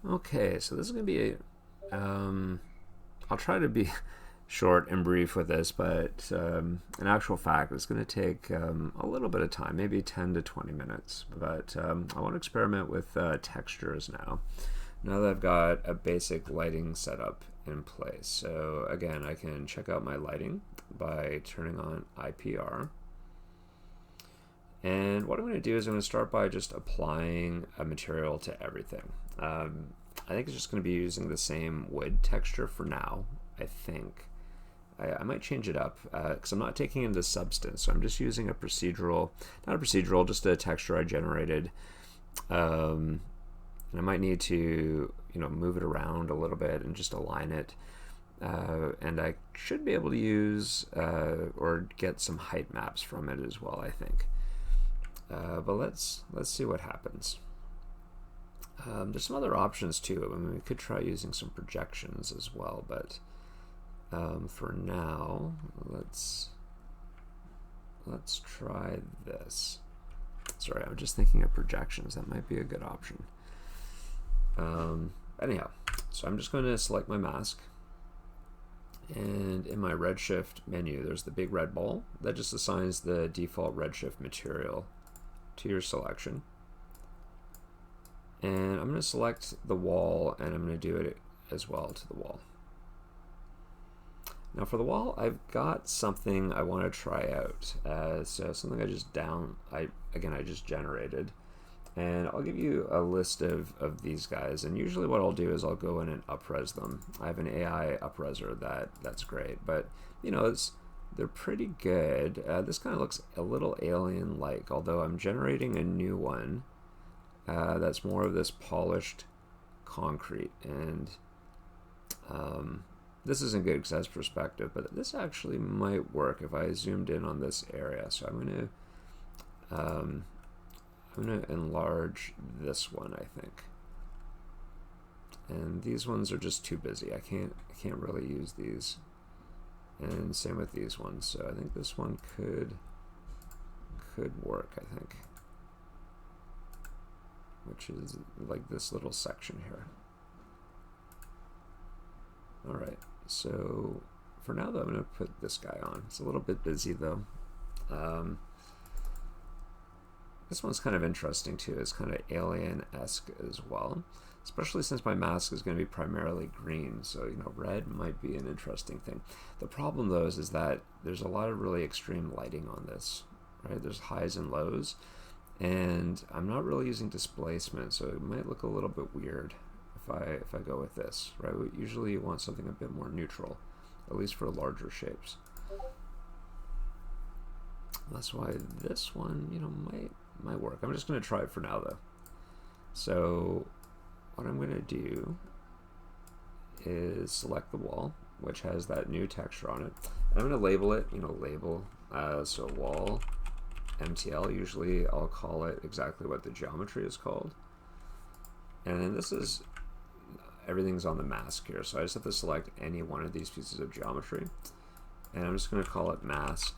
Okay, so this is going to be I'll try to be short and brief with this, but in actual fact, it's going to take a little bit of time, maybe 10 to 20 minutes. But I want to experiment with textures now. Now that I've got a basic lighting setup in place. So again, I can check out my lighting by turning on IPR. And what I'm going to do is I'm going to start by just applying a material to everything. I think it's just going to be using the same wood texture for now, I think. I might change it up because I'm not taking into substance. So I'm just using a procedural, not a procedural, just a texture I generated. And I might need to, move it around a little bit and just align it. And I should be able to use or get some height maps from it as well, I think. But let's see what happens. There's some other options too. I mean, we could try using some projections as well, but for now, let's try this. Sorry, I'm just thinking of projections. That might be a good option. Anyhow, so I'm just going to select my mask. And in my Redshift menu, there's the big red ball. That just assigns the default Redshift material to your selection. And I'm going to select the wall, and I'm going to do it as well to the wall. Now for the wall, I've got something I want to try out. So something I just generated. And I'll give you a list of these guys. And usually what I'll do is I'll go in and up-res them. I have an AI up-reser that's great. But, they're pretty good. This kind of looks a little alien-like, although I'm generating a new one that's more of this polished concrete. And this isn't good because it has perspective, but this actually might work if I zoomed in on this area. So I'm going to enlarge this one, I think. And these ones are just too busy. I can't really use these. And same with these ones. So I think this one could work, I think. Which is like this little section here. All right. So for now, though, I'm going to put this guy on. It's a little bit busy, though. This one's kind of interesting, too. It's kind of alien-esque as well, especially since my mask is going to be primarily green. So, red might be an interesting thing. The problem, though, is that there's a lot of really extreme lighting on this, right? There's highs and lows, and I'm not really using displacement, so it might look a little bit weird if I go with this, right? Usually you want something a bit more neutral, at least for larger shapes. That's why this one, might work. I'm just going to try it for now, though. So what I'm going to do is select the wall, which has that new texture on it. And I'm going to label it, so wall MTL. Usually I'll call it exactly what the geometry is called. And then everything's on the mask here. So I just have to select any one of these pieces of geometry. And I'm just going to call it mask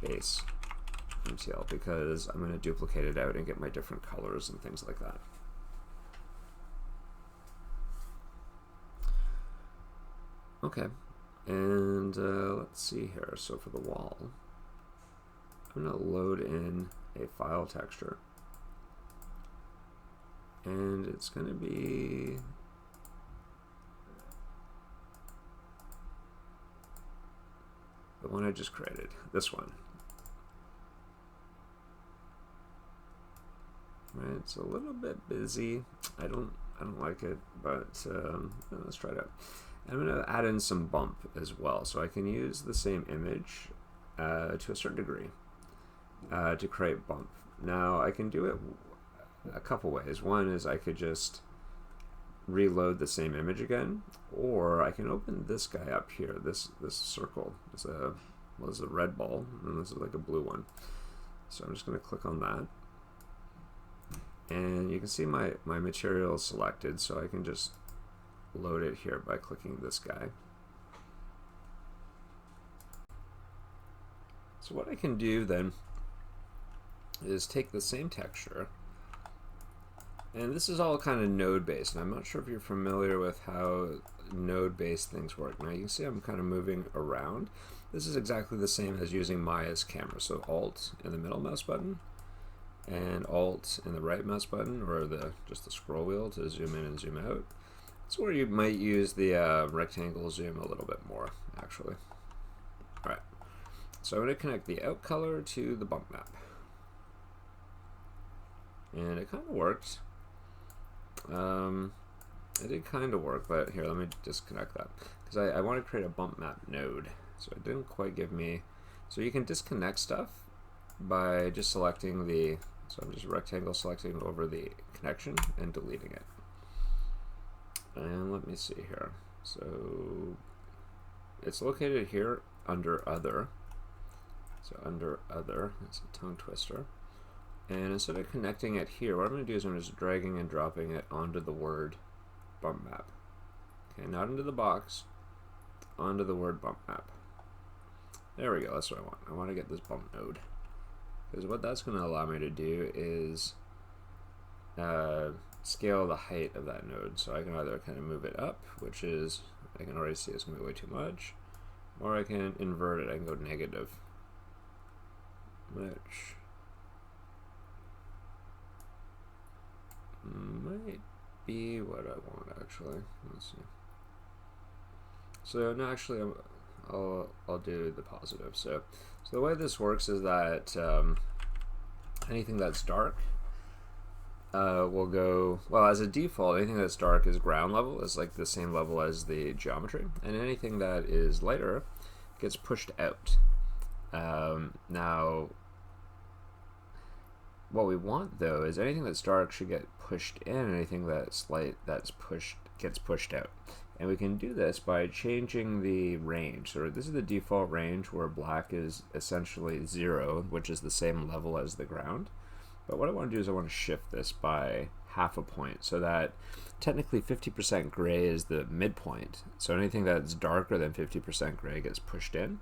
base MTL because I'm going to duplicate it out and get my different colors and things like that. Okay, and let's see here. So for the wall, I'm going to load in a file texture, and it's going to be the one I just created, this one. Right, it's a little bit busy. I don't like it, but let's try it out. I'm going to add in some bump as well, so I can use the same image to a certain degree to create bump. Now I can do it a couple ways. One is I could just reload the same image again, or I can open this guy up here. This circle is a red ball, and this is like a blue one. So I'm just going to click on that. And you can see my material is selected, so I can just load it here by clicking this guy. So what I can do then is take the same texture And this is all kind of node based, and I'm not sure if you're familiar with how node based things work. Now you can see I'm kind of moving around. This is exactly the same as using Maya's camera. So Alt in the middle mouse button, and Alt in the right mouse button, or just the scroll wheel to zoom in and zoom out. That's where you might use the rectangle zoom a little bit more, actually. All right, so I'm going to connect the out color to the bump map. And it kind of worked. It did kind of work, but here, let me disconnect that. Because I want to create a bump map node. So it didn't quite give me... So you can disconnect stuff by just selecting the... So I'm just rectangle selecting over the connection and deleting it. And let me see here. So it's located here under Other. So under Other, it's a tongue twister. And instead of connecting it here, what I'm going to do is I'm just dragging and dropping it onto the word bump map. Okay, not into the box, onto the word bump map. There we go, that's what I want. I want to get this bump node. Because what that's going to allow me to do is scale the height of that node. So I can either kind of move it up, which is, I can already see it's going to be way too much, or I can invert it. I can go negative, which might be what I want, actually. Let's see. So no, actually, I'll do the positive. So the way this works is that anything that's dark will go, well, as a default, anything that's dark is ground level, is like the same level as the geometry, and anything that is lighter gets pushed out. Now, what we want though is anything that's dark should get pushed in, and anything that's light gets pushed out. And we can do this by changing the range. So this is the default range where black is essentially 0, which is the same level as the ground. But what I want to do is I want to shift this by half a point, so that technically 50% gray is the midpoint. So anything that's darker than 50% gray gets pushed in,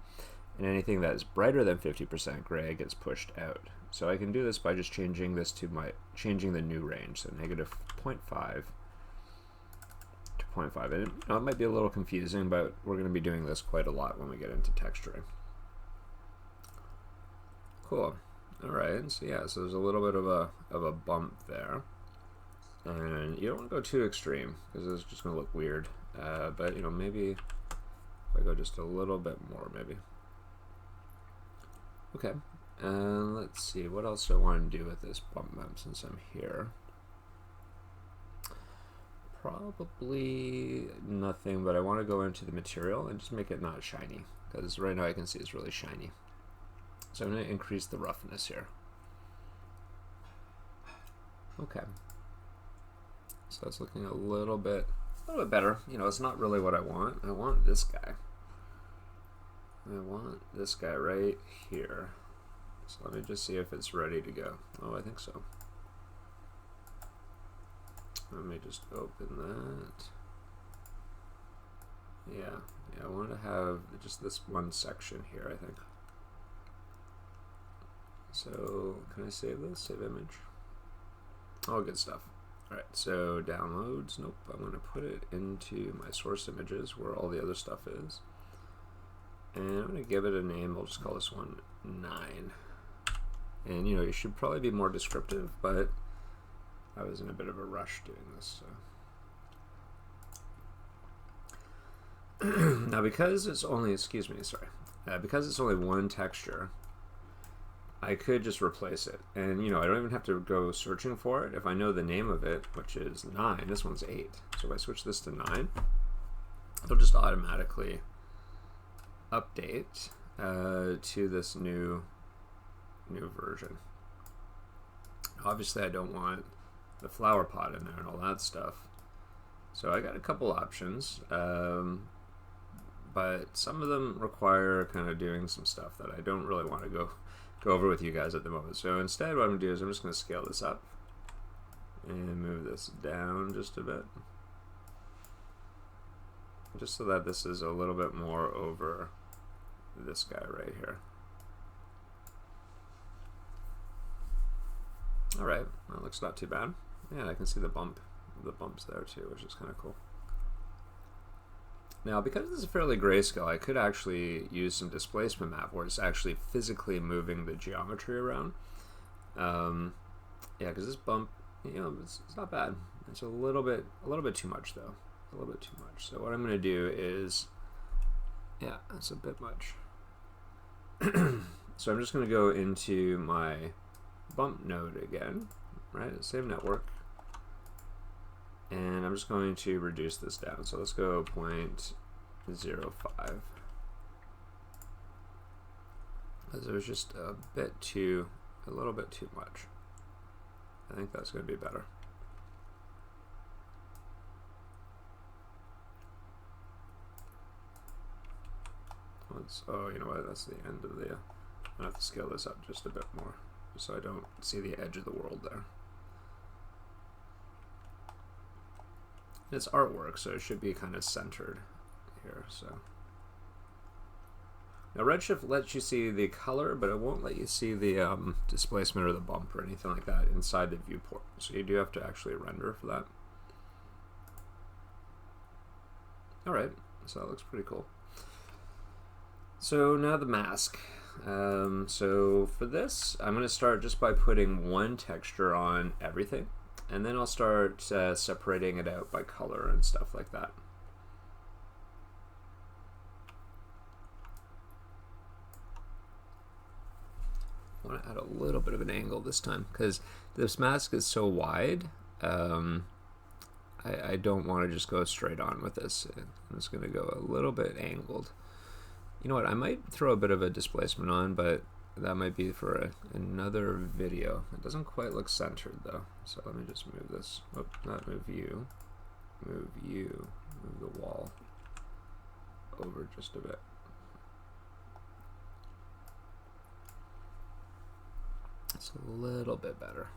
and anything that's brighter than 50% gray gets pushed out. So I can do this by just changing this to changing the new range, so negative 0.5 to 0.5. And it might be a little confusing, but we're going to be doing this quite a lot when we get into texturing. Cool. All right. So yeah, so there's a little bit of a bump there, and you don't want to go too extreme because it's just going to look weird. But you know, maybe if I go just a little bit more, maybe. Okay. And let's see, what else do I want to do with this bump map since I'm here? Probably nothing, but I want to go into the material and just make it not shiny, because right now I can see it's really shiny. So I'm going to increase the roughness here. Okay. So it's looking a little bit better. You know, it's not really what I want. I want this guy. I want this guy right here. So let me just see if it's ready to go. Oh, I think so. Let me just open that. Yeah, I want to have just this one section here, I think. So can I save this? Save image. Oh, good stuff. All right, so downloads. Nope, I'm going to put it into my source images where all the other stuff is. And I'm going to give it a name. We'll just call this one 9. And you know, you should probably be more descriptive, but I was in a bit of a rush doing this. So. Now, because it's only, because it's only one texture, I could just replace it. And you know, I don't even have to go searching for it. If I know the name of it, which is 9, this one's 8. So if I switch this to 9, it'll just automatically update to this new version. Obviously I don't want the flower pot in there and all that stuff, so I got a couple options, but some of them require kind of doing some stuff that I don't really want to go over with you guys at the moment. So instead what I'm going to do is I'm just going to scale this up and move this down just a bit, just so that this is a little bit more over this guy right here. Alright, that looks not too bad. Yeah, I can see the bumps there too, which is kind of cool. Now, because this is fairly grayscale, I could actually use some displacement map where it's actually physically moving the geometry around. Yeah, because this bump, it's not bad. It's a little bit too much though. A little bit too much. So what I'm going to do is, yeah, that's a bit much. So I'm just going to go into my bump node again, right? Save network. And I'm just going to reduce this down. So let's go 0.05. Because it was just a little bit too much. I think that's going to be better. Oh, you know what? That's the end of the. I have to scale this up just a bit more, so I don't see the edge of the world there. It's artwork, so it should be kind of centered here. So now Redshift lets you see the color, but it won't let you see the displacement or the bump or anything like that inside the viewport. So you do have to actually render for that. All right, so that looks pretty cool. So now the mask. So for this, I'm going to start just by putting one texture on everything. And then I'll start separating it out by color and stuff like that. I want to add a little bit of an angle this time because this mask is so wide. I don't want to just go straight on with this. I'm just going to go a little bit angled. You know what? I might throw a bit of a displacement on, but that might be for another video. It doesn't quite look centered though. So let me just move this. Oh, not move you. Move you. Move the wall over just a bit. It's a little bit better.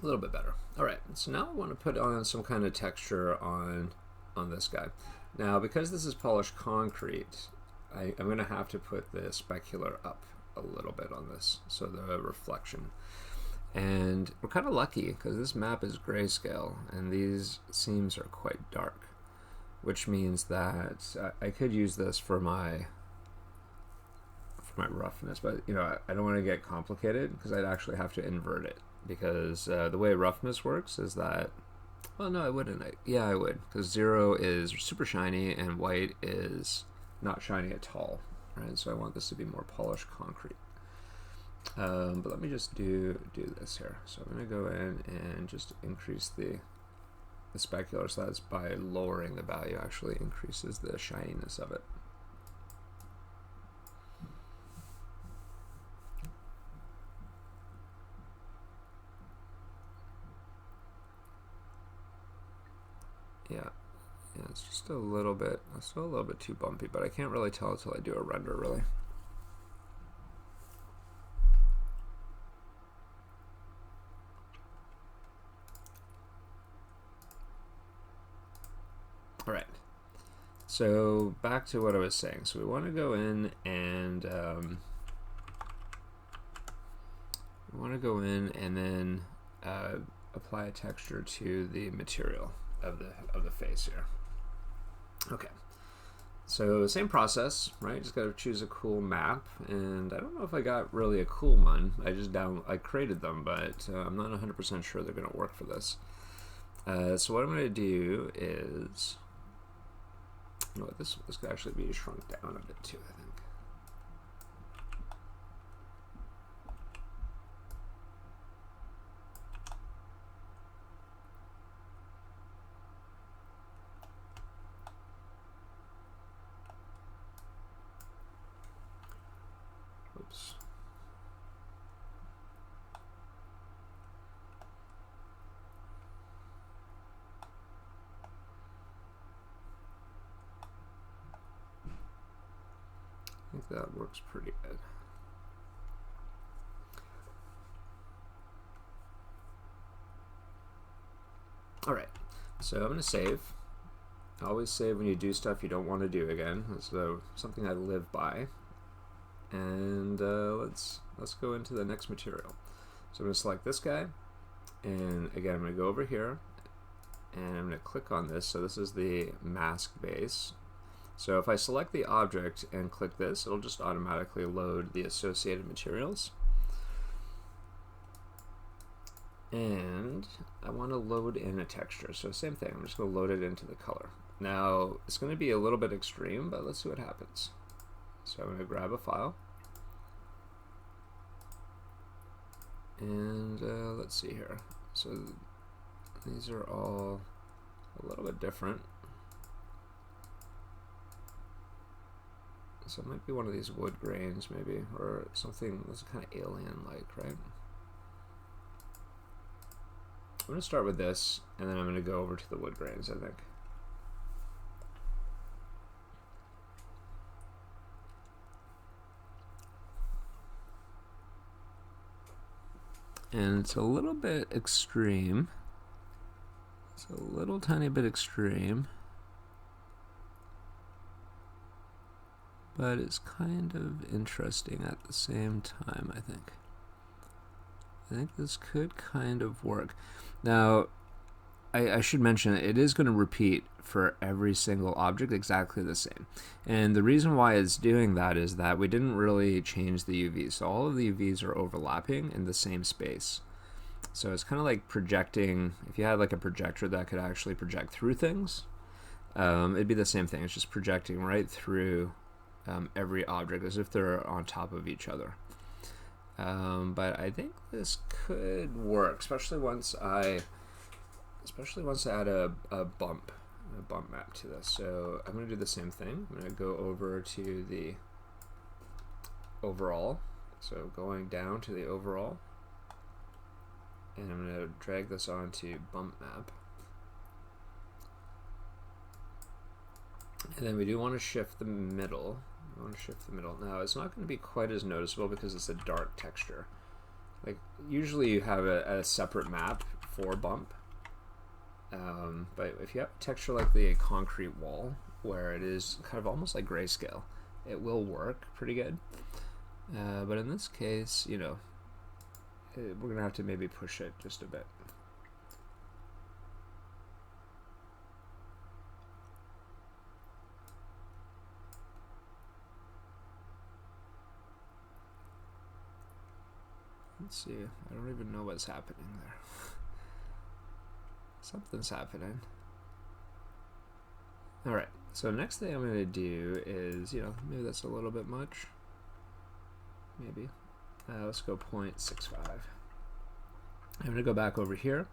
A little bit better. All right, so now I want to put on some kind of texture on this guy. Now, because this is polished concrete, I'm going to have to put the specular up a little bit on this, so the reflection. And we're kind of lucky because this map is grayscale and these seams are quite dark, which means that I could use this for my roughness, but I don't want to get complicated because I'd actually have to invert it, because the way roughness works is that, well, no, I wouldn't. Yeah, I would, because 0 is super shiny and white is not shiny at all, right? So I want this to be more polished concrete. But let me just do this here. So I'm going to go in and just increase the specular, so that's by lowering the value actually increases the shininess of it. Yeah, it's just a little bit, still a little bit too bumpy, but I can't really tell until I do a render, really. All right, so back to what I was saying. So we want to go in and then apply a texture to the material of the face here. Okay, so same process, right? Just got to choose a cool map, and I don't know if I got really a cool one. I created them, but I'm not 100% sure they're going to work for this. So what I'm going to do is, you know what, this could actually be shrunk down a bit too, I think. Oops. I think that works pretty good. All right, so I'm going to save. Always save when you do stuff you don't want to do again. So something I live by. And let's go into the next material. So I'm going to select this guy, and again I'm going to go over here and I'm going to click on this. So this is the mask base. So if I select the object and click this, it'll just automatically load the associated materials. And I want to load in a texture. So same thing, I'm just going to load it into the color. Now it's going to be a little bit extreme, but let's see what happens. So I'm going to grab a file. And let's see here. So these are all a little bit different. So it might be one of these wood grains maybe, or something that's kind of alien-like, right? I'm going to start with this, and then I'm going to go over to the wood grains, I think. And it's a little bit extreme. It's a little tiny bit extreme. But it's kind of interesting at the same time, I think. I think this could kind of work. Now, I should mention it is going to repeat for every single object exactly the same. And the reason why it's doing that is that we didn't really change the UVs. So all of the UVs are overlapping in the same space. So it's kind of like projecting. If you had like a projector that could actually project through things, it'd be the same thing. It's just projecting right through every object as if they're on top of each other. But I think this could work, especially once I add a bump map to this. So I'm going to do the same thing. I'm going to go over to the overall. So going down to the overall, and I'm going to drag this onto bump map. And then we do want to shift the middle. Now it's not going to be quite as noticeable because it's a dark texture. Like usually you have a separate map for bump. But if you have a texture like the concrete wall, where it is kind of almost like grayscale, it will work pretty good. But in this case, you know, we're going to have to maybe push it just a bit. Let's see, I don't even know what's happening there. Something's happening. Alright, so next thing I'm going to do is, you know, maybe that's a little bit much. Maybe. Let's go 0.65. I'm going to go back over here,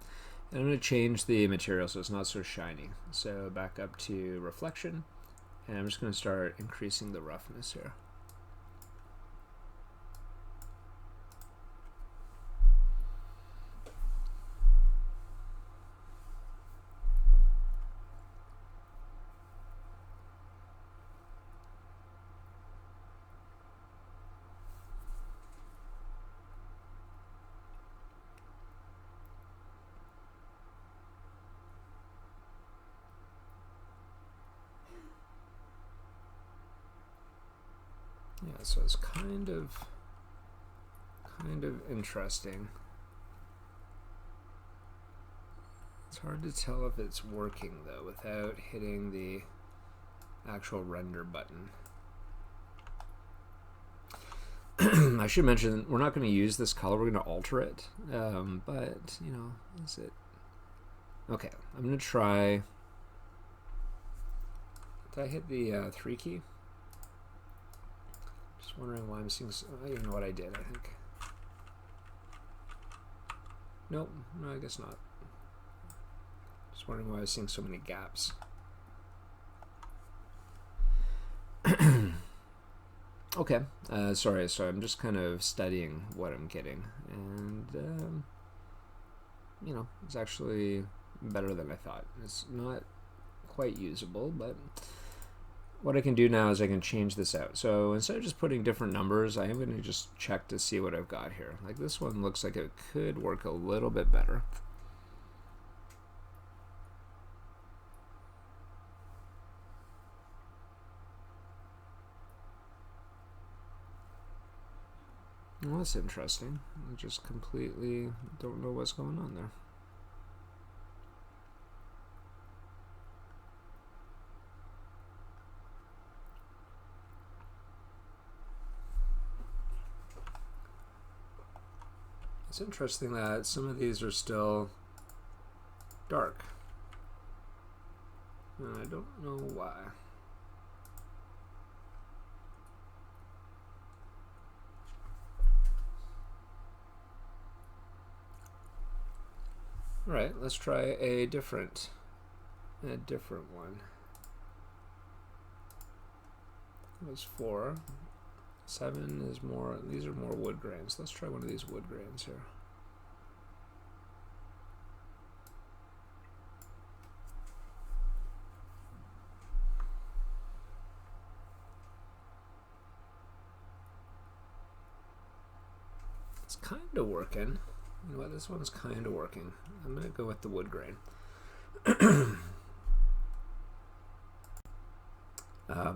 and I'm going to change the material so it's not so shiny. So back up to reflection, and I'm just going to start increasing the roughness here. Yeah, so it's kind of interesting. It's hard to tell if it's working though without hitting the actual render button. I should mention we're not going to use this color, we're going to alter it, but you know, is it okay? I'm going to try. Did I hit the 3 key? Just wondering why I'm seeing. I don't know what I did. I think. Nope. No, I guess not. Just wondering why I was seeing so many gaps. Okay. Sorry. So I'm just kind of studying what I'm getting, and you know, it's actually better than I thought. It's not quite usable, but what I can do now is I can change this out. So instead of just putting different numbers, I am going to just check to see what I've got here. Like this one looks like it could work a little bit better. Well, that's interesting. I just completely don't know what's going on there. It's interesting that some of these are still dark. And I don't know why. All right, let's try a different one. That was 4. 7 is more, these are more wood grains. Let's try one of these wood grains here. It's kind of working. You know what, this one's kind of working. I'm going to go with the wood grain.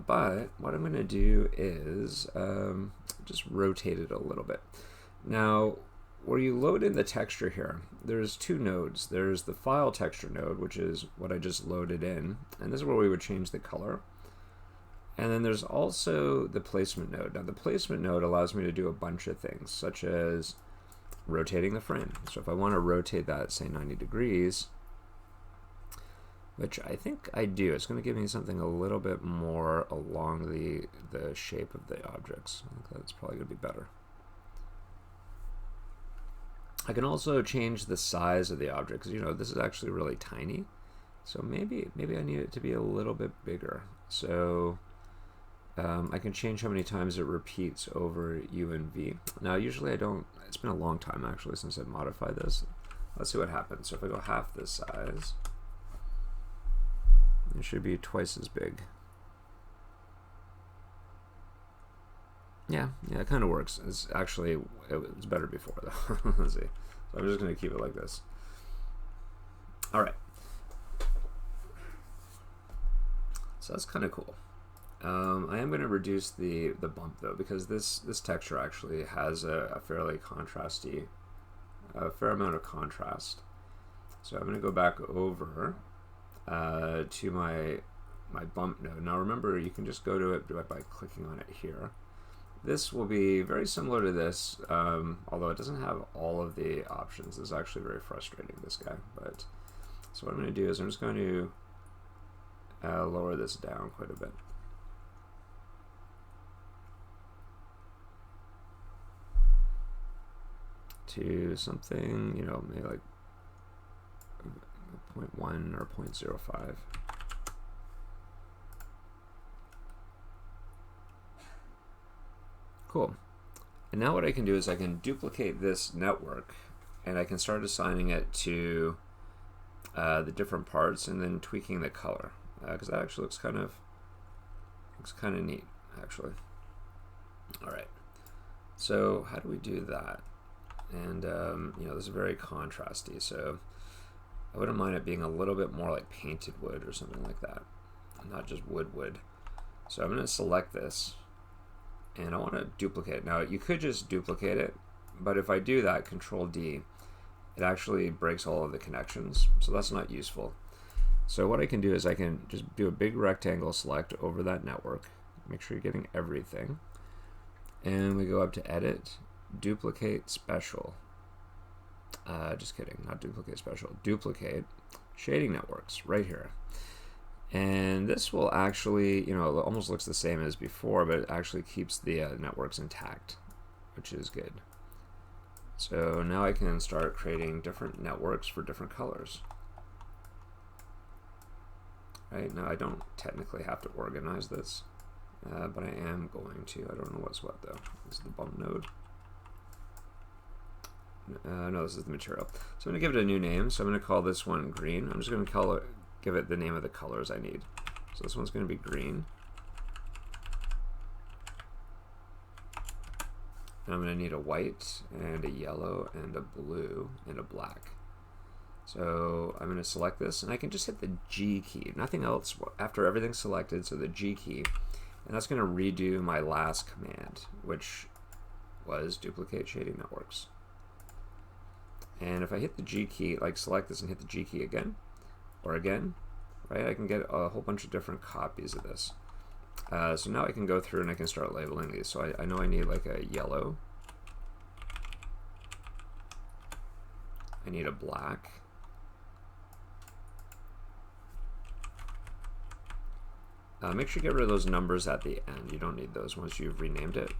But what I'm going to do is just rotate it a little bit. Now, where you load in the texture here, there's 2 nodes. There's the file texture node, which is what I just loaded in, and this is where we would change the color. And then there's also the placement node. Now, the placement node allows me to do a bunch of things, such as rotating the frame. So if I want to rotate that, say 90 degrees, which I think I do, it's going to give me something a little bit more along the shape of the objects. I think that's probably going to be better. I can also change the size of the object, because, you know, this is actually really tiny. So maybe I need it to be a little bit bigger. So I can change how many times it repeats over U and V. Now, usually I don't, it's been a long time actually since I've modified this. Let's see what happens. So if I go half this size, it should be twice as big. Yeah, it kind of works. It's actually, it was better before though. Let's see. So I'm just going to keep it like this. All right. So that's kind of cool. I am going to reduce the bump though, because this texture actually has a fairly contrasty, a fair amount of contrast. So I'm going to go back over to my bump node. Now remember, you can just go to it by clicking on it here. This will be very similar to this, although it doesn't have all of the options. This is actually very frustrating, this guy. But so what I'm going to do is I'm just going to lower this down quite a bit. To something, you know, maybe like 0.1 or 0.05. Cool. And now what I can do is I can duplicate this network, and I can start assigning it to the different parts, and then tweaking the color, because that actually looks kind of neat, actually. All right. So how do we do that? And you know, this is very contrasty, so I wouldn't mind it being a little bit more like painted wood or something like that, not just wood. So I'm going to select this, and I want to duplicate. Now you could just duplicate it, but if I do that, Control D, it actually breaks all of the connections, so that's not useful. So what I can do is I can just do a big rectangle select over that network, make sure you're getting everything, and we go up to Edit, Duplicate Special. Just kidding, not Duplicate Special. Duplicate Shading Networks right here. And this will actually, you know, it almost looks the same as before, but it actually keeps the networks intact, which is good. So now I can start creating different networks for different colors. Right, now I don't technically have to organize this, but I am going to. I don't know what's what though. This is the bump node. No, this is the material. So I'm going to give it a new name. So I'm going to call this one green. I'm just going to give it the name of the colors I need. So this one's going to be green. And I'm going to need a white and a yellow and a blue and a black. So I'm going to select this, and I can just hit the G key. Nothing else after everything's selected, so the G key. And that's going to redo my last command, which was duplicate shading networks. And if I hit the G key, like select this and hit the G key again, or again, right, I can get a whole bunch of different copies of this. So now I can go through and I can start labeling these. So I know I need like a yellow. I need a black. Make sure you get rid of those numbers at the end. You don't need those once you've renamed it.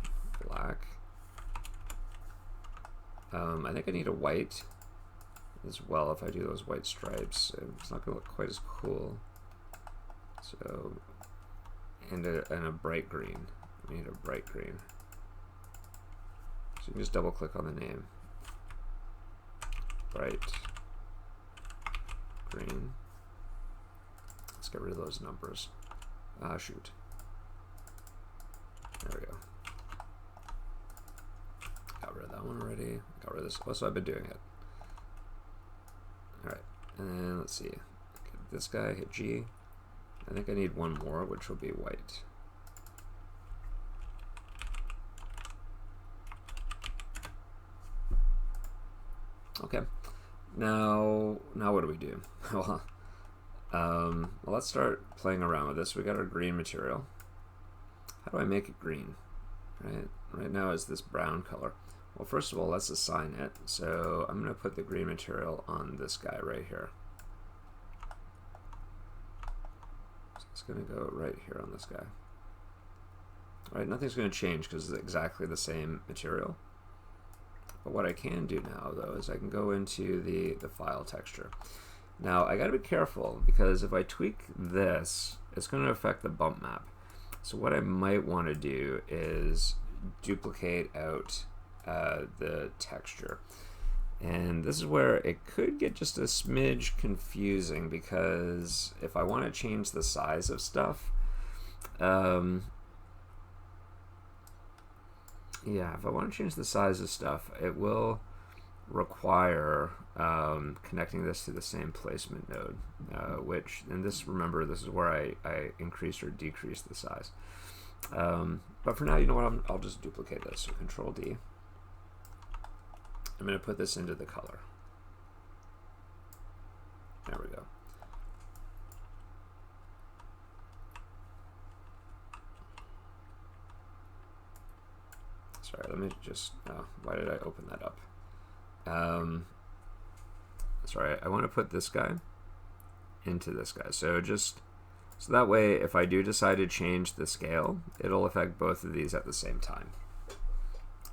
Black. I think I need a white as well if I do those white stripes. It's not going to look quite as cool. So, and a bright green. We need a bright green. So you can just double click on the name. Bright green. Let's get rid of those numbers. Shoot. There we go. Got rid of that one already. Got rid of this. Oh, so I've been doing it. Alright. And then let's see. Get this guy, hit G. I think I need one more, which will be white. Okay. Now what do we do? Well, let's start playing around with this. We got our green material. How do I make it green? Right now it's this brown color. Well, first of all, let's assign it. So I'm going to put the green material on this guy right here. So it's going to go right here on this guy. All right, nothing's going to change because it's exactly the same material. But what I can do now, though, is I can go into the file texture. Now, I got to be careful because if I tweak this, it's going to affect the bump map. So what I might want to do is duplicate out the texture. And this is where it could get just a smidge confusing because if I want to change the size of stuff, yeah, if I want to change the size of stuff, it will require connecting this to the same placement node, which, and this, remember, this is where I increase or decrease the size. But for now, you know what, I'll just duplicate this. So Control D. I'm going to put this into the color. There we go. Sorry, let me just, why did I open that up? Sorry, I want to put this guy into this guy. So that way, if I do decide to change the scale, it'll affect both of these at the same time.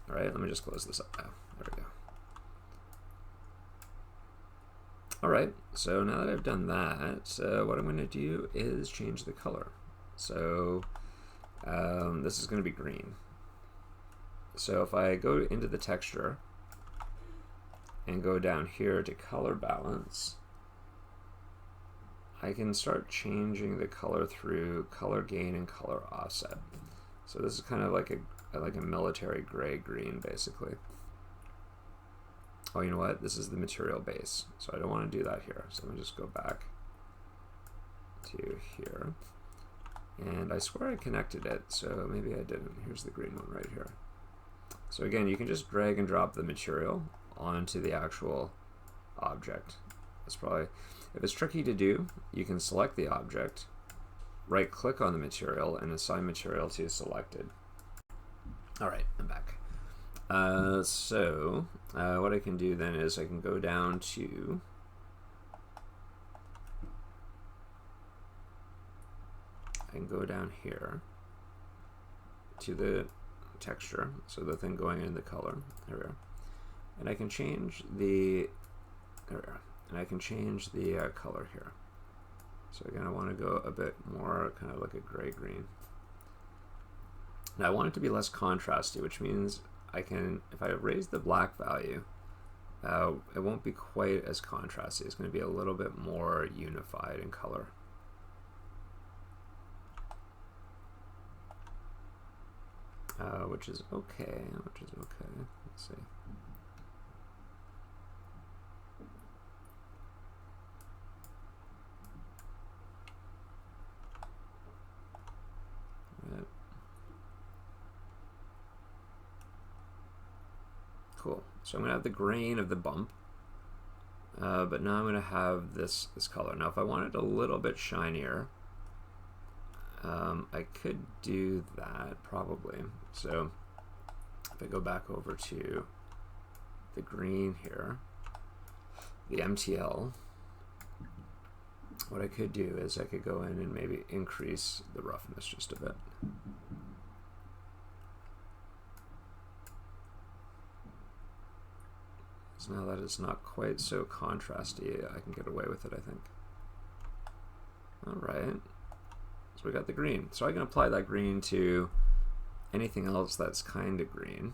All right, let me just close this up now. There we go. All right, so now that I've done that, what I'm going to do is change the color. So this is going to be green. So if I go into the texture and go down here to color balance, I can start changing the color through color gain and color offset. So this is kind of like a military gray green, basically. Oh, you know what? This is the material base, so I don't want to do that here. So let me just go back to here. And I swear I connected it, so maybe I didn't. Here's the green one right here. So again, you can just drag and drop the material onto the actual object. That's probably, if it's tricky to do, you can select the object, right click on the material, and assign material to selected. All right, I'm back. So what I can do then is I can go down to here to the texture, so the thing going in the color. There we are. And I can change the color here. So again, I want to go a bit more kind of like a gray green. Now I want it to be less contrasty, which means I can, if I raise the black value, it won't be quite as contrasty. It's going to be a little bit more unified in color. Which is okay. Let's see. cool. So I'm going to have the grain of the bump, but now I'm going to have this color. Now if I want it a little bit shinier, I could do that probably. So if I go back over to the green here, the MTL, what I could do is I could go in and maybe increase the roughness just a bit. So now that it's not quite so contrasty, I can get away with it, I think. All right. So we got the green. So I can apply that green to anything else that's kind of green.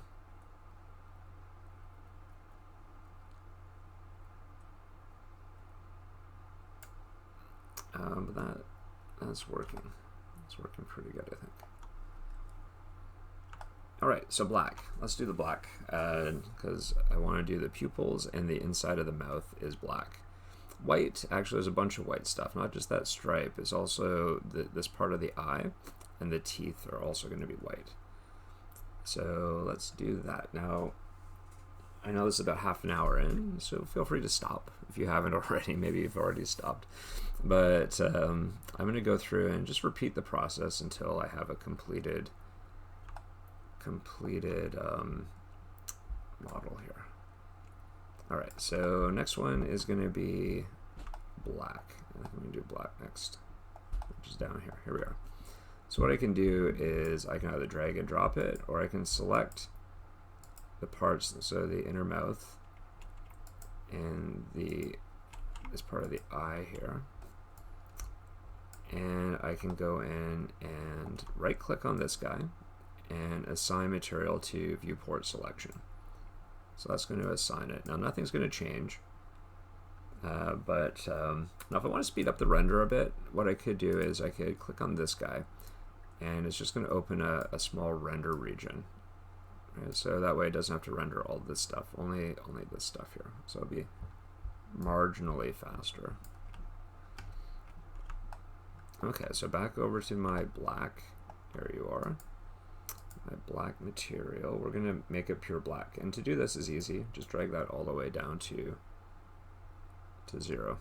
But that's working. It's working pretty good, I think. All right, so black. Let's do the black because I want to do the pupils and the inside of the mouth is black. White, actually there's a bunch of white stuff, not just that stripe. It's also this part of the eye and the teeth are also going to be white. So let's do that. Now, I know this is about half an hour in, so feel free to stop if you haven't already. Maybe you've already stopped. But I'm going to go through and just repeat the process until I have a completed model here. All right, so next one is going to be black. I think I'm going to do black next, which is down here. Here we are. So what I can do is I can either drag and drop it, or I can select the parts, so the inner mouth and this part of the eye here, and I can go in and right click on this guy and assign material to viewport selection. So that's going to assign it. Now nothing's going to change, but now if I want to speed up the render a bit, what I could do is I could click on this guy and it's just going to open a small render region. Right, so that way it doesn't have to render all this stuff, only this stuff here. So it'll be marginally faster. Okay, so back over to my black. There you are. My black material. We're going to make it pure black. And to do this is easy. Just drag that all the way down to 0.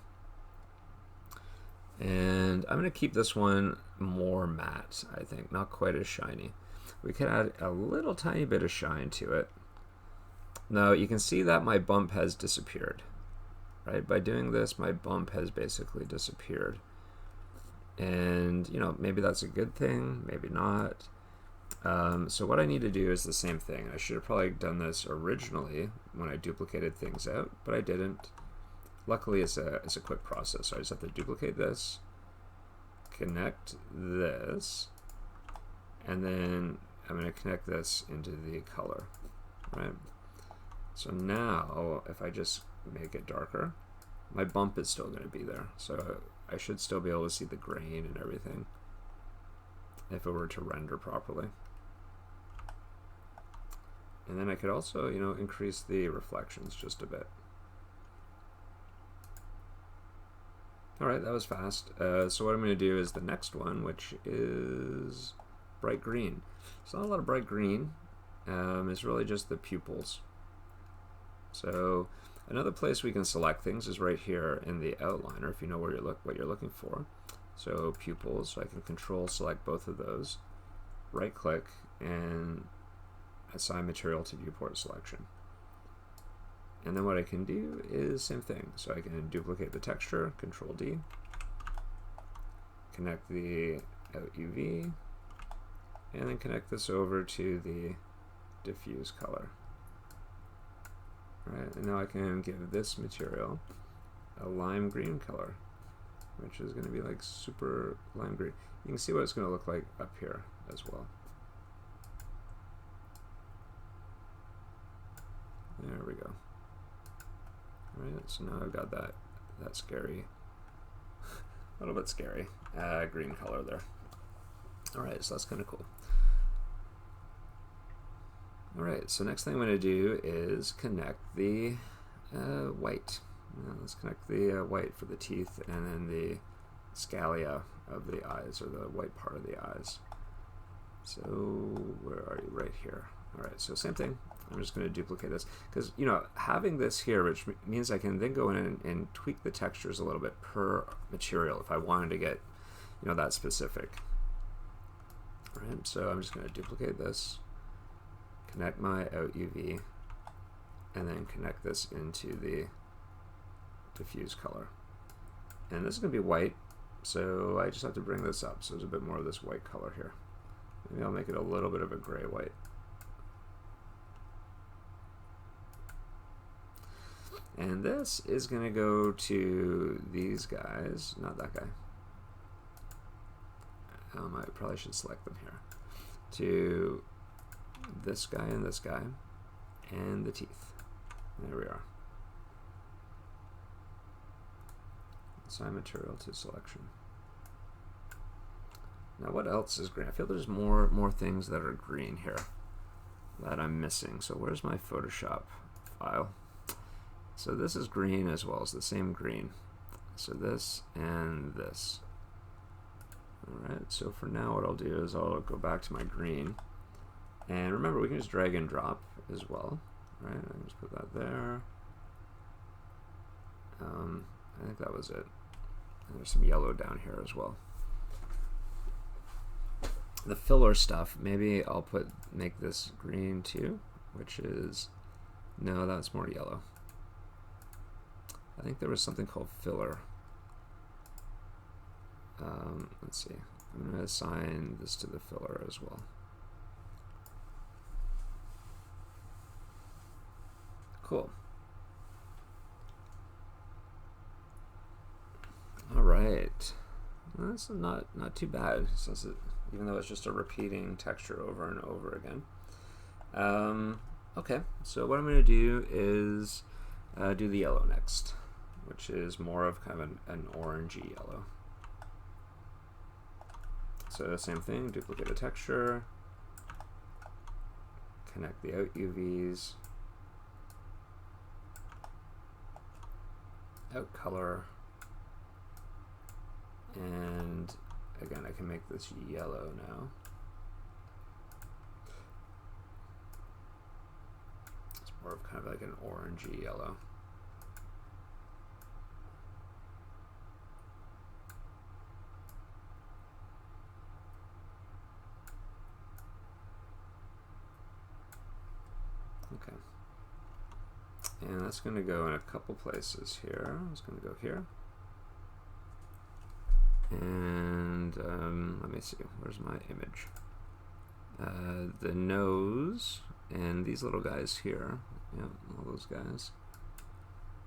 And I'm going to keep this one more matte, I think. Not quite as shiny. We could add a little tiny bit of shine to it. Now you can see that my bump has disappeared. Right? By doing this, my bump has basically disappeared. And, you know, maybe that's a good thing, maybe not. So what I need to do is the same thing. I should have probably done this originally when I duplicated things out, but I didn't. Luckily, it's a quick process. So I just have to duplicate this, connect this, and then I'm going to connect this into the color, right? So now, if I just make it darker, my bump is still going to be there. So I should still be able to see the grain and everything if it were to render properly. And then I could also, you know, increase the reflections just a bit. All right, that was fast. So what I'm going to do is the next one, which is bright green. It's not a lot of bright green. It's really just the pupils. So another place we can select things is right here in the outliner, if you know where what you're looking for. So pupils, so I can control select both of those, right click, and assign material to viewport selection. And then what I can do is same thing. So I can duplicate the texture, Control D, connect the out UV, and then connect this over to the diffuse color. All right, and now I can give this material a lime green color, which is going to be like super lime green. You can see what it's going to look like up here as well. There we go. All right, so now I've got that scary, a little bit scary green color there. All right, so that's kind of cool. All right, so next thing I'm going to do is connect the white. Let's connect the white for the teeth and then the scalia of the eyes, or the white part of the eyes. So where are you? Right here. All right, so same thing. I'm just going to duplicate this because, you know, having this here, which means I can then go in and tweak the textures a little bit per material if I wanted to get, you know, that specific. All right, so I'm just going to duplicate this, connect my out UV, and then connect this into the diffuse color. And this is going to be white, so I just have to bring this up so there's a bit more of this white color here. Maybe I'll make it a little bit of a gray white. And this is going to go to these guys, not that guy. I probably should select them here. To this guy, and the teeth. There we are. Assign material to selection. Now what else is green? I feel there's more things that are green here that I'm missing. So where's my Photoshop file? So this is green as well as the same green. So this and this. Alright, so for now what I'll do is I'll go back to my green. And remember, we can just drag and drop as well. Right, I can just put that there. I think that was it. And there's some yellow down here as well. The filler stuff, maybe I'll make this green too, which is, no, that's more yellow. I think there was something called filler. Let's see. I'm going to assign this to the filler as well. Cool. All right. Well, that's not too bad, since even though it's just a repeating texture over and over again. Okay, so what I'm going to do is do the yellow next, which is more of kind of an orangey yellow. So same thing, duplicate a texture, connect the out UVs, out color, and again I can make this yellow now. It's more of kind of like an orangey yellow. Okay. And that's going to go in a couple places here. It's going to go here. And let me see, where's my image? The nose and these little guys here. Yeah, all those guys.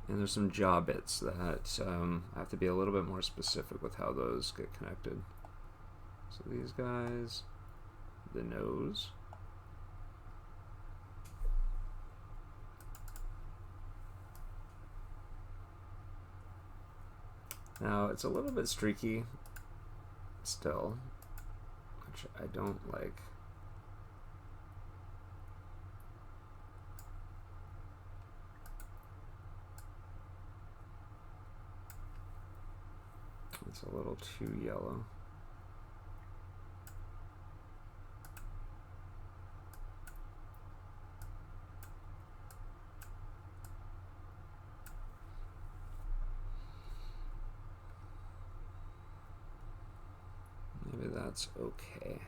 And there's some jaw bits that I have to be a little bit more specific with how those get connected. So these guys, the nose. Now it's a little bit streaky still, which I don't like. It's a little too yellow. Maybe that's okay.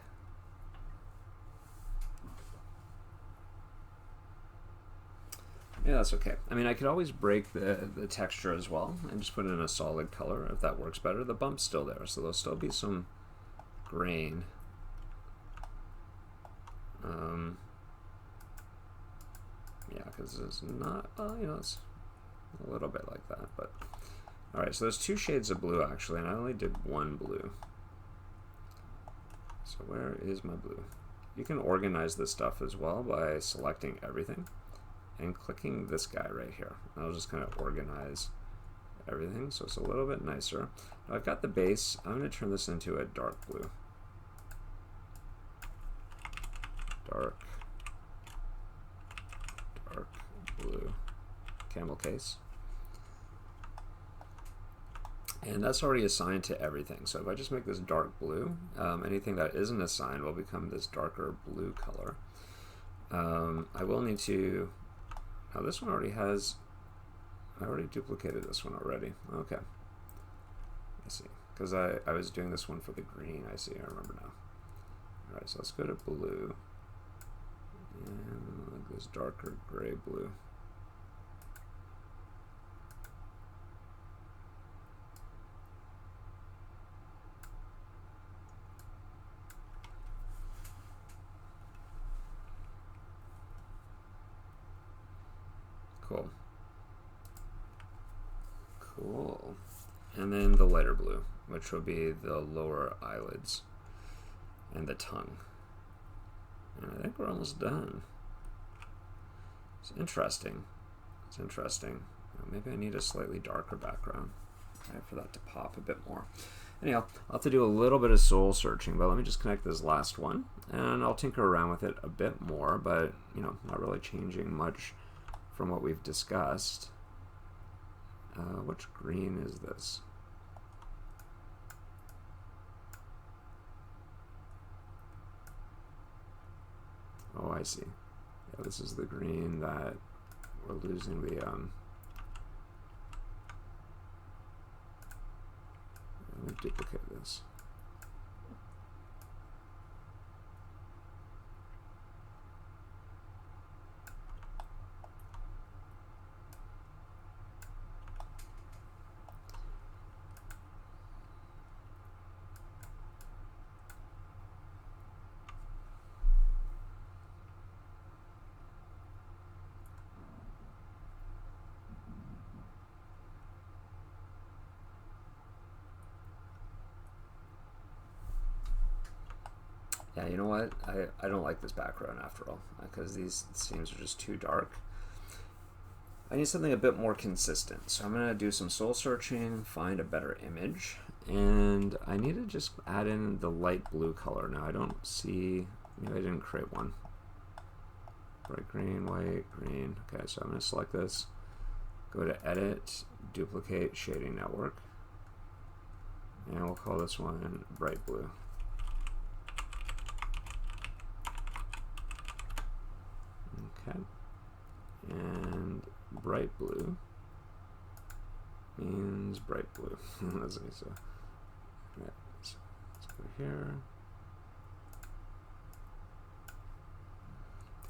Yeah, that's okay. I mean, I could always break the texture as well and just put in a solid color if that works better. The bump's still there, so there'll still be some grain. Yeah, because it's not, you know, it's a little bit like that, but all right. So there's two shades of blue actually, and I only did one blue. So where is my blue? You can organize this stuff as well by selecting everything and clicking this guy right here. I'll just kind of organize everything so it's a little bit nicer. Now I've got the base. I'm going to turn this into a dark blue. Dark blue. Camel case. And that's already assigned to everything. So if I just make this dark blue, anything that isn't assigned will become this darker blue color. I will need to, now this one already has, I already duplicated this one already. Okay. I see. Because I was doing this one for the green. I see. I remember now. Alright, so let's go to blue. And like this darker gray blue. Cool. Cool. And then the lighter blue, which will be the lower eyelids and the tongue. And I think we're almost done. It's interesting. It's interesting. Maybe I need a slightly darker background, right, for that to pop a bit more. Anyhow, I'll have to do a little bit of soul searching, but let me just connect this last one, and I'll tinker around with it a bit more, but, you know, not really changing much from what we've discussed. Which green is this? Oh, I see. Yeah, this is the green that we're losing the, let me duplicate this. Yeah, you know what? I don't like this background after all, because these scenes are just too dark. I need something a bit more consistent. So I'm going to do some soul searching, find a better image, and I need to just add in the light blue color. Now I don't see, maybe I didn't create one. Bright green, white, green. Okay, so I'm going to select this, go to Edit, Duplicate Shading Network, and we'll call this one Bright Blue. Okay, and bright blue means bright blue. Let's see, so, yeah, so let's go here.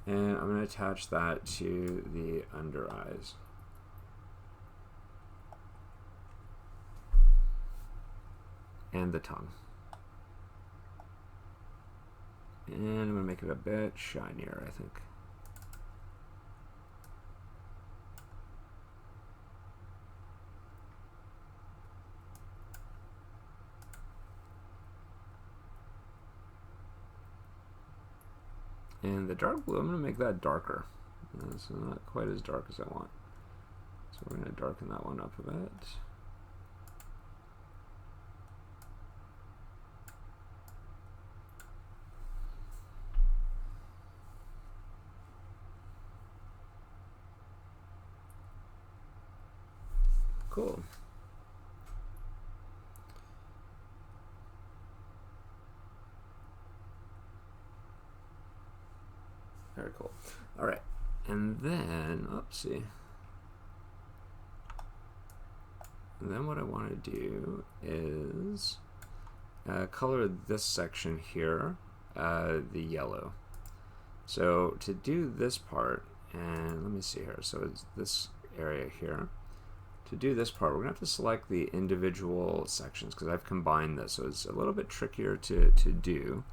And I'm going to attach that to the under eyes. And the tongue. And I'm going to make it a bit shinier, I think. And the dark blue, I'm going to make that darker. So not quite as dark as I want. So we're going to darken that one up a bit. Cool. Very cool. All right, and then, oopsie. And then what I want to do is color this section here the yellow. So to do this part, and let me see here, so it's this area here. To do this part, we're going to have to select the individual sections because I've combined this, so it's a little bit trickier to do.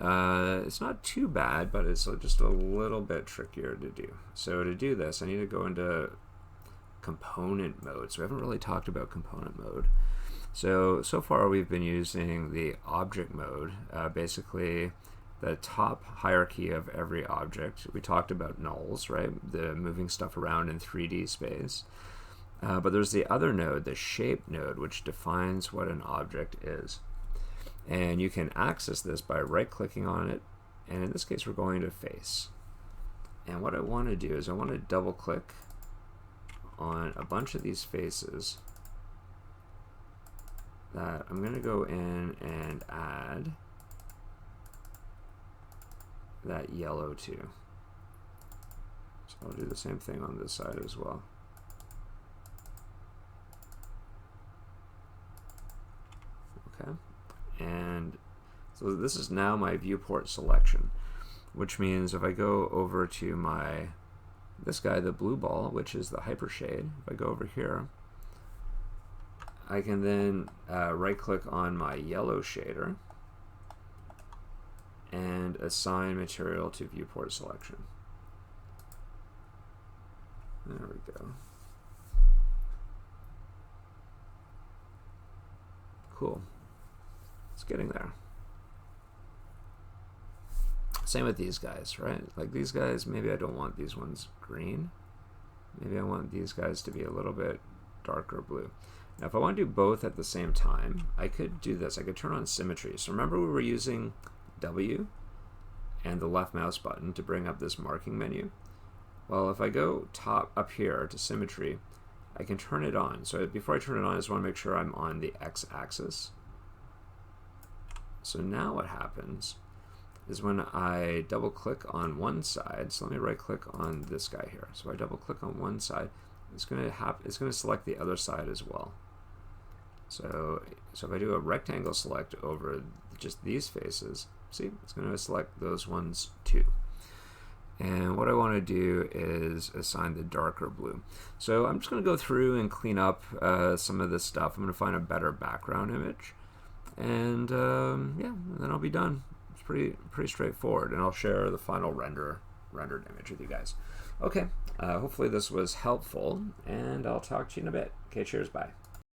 It's not too bad, but it's just a little bit trickier to do. So to do this, I need to go into component mode. So we haven't really talked about component mode. So far we've been using the object mode, basically the top hierarchy of every object. We talked about nulls, right? The moving stuff around in 3D space. But there's the other node, the shape node, which defines what an object is. And you can access this by right-clicking on it, and in this case we're going to face. And what I want to do is I want to double-click on a bunch of these faces that I'm going to go in and add that yellow to. I'll do the same thing on this side as well. Okay, and so this is now my viewport selection, which means if I go over to this guy, the blue ball, which is the hypershade, if I go over here, I can then right click on my yellow shader and assign material to viewport selection. There we go. Cool. It's getting there. Same with these guys, right? Like these guys, maybe I don't want these ones green. Maybe I want these guys to be a little bit darker blue. Now, if I want to do both at the same time, I could do this. I could turn on symmetry. So remember we were using W and the left mouse button to bring up this marking menu. Well, if I go up here to symmetry, I can turn it on. So before I turn it on, I just want to make sure I'm on the x-axis. So now what happens is when I double click on one side, so let me right click on this guy here. So if I double click on one side, it's going to select the other side as well. So if I do a rectangle select over just these faces, see, it's going to select those ones too. And what I want to do is assign the darker blue. So I'm just going to go through and clean up some of this stuff. I'm going to find a better background image, and yeah, then I'll be done. It's pretty straightforward, and I'll share the final rendered image with you guys. Okay, hopefully this was helpful, and I'll talk to you in a bit. Okay, cheers, bye.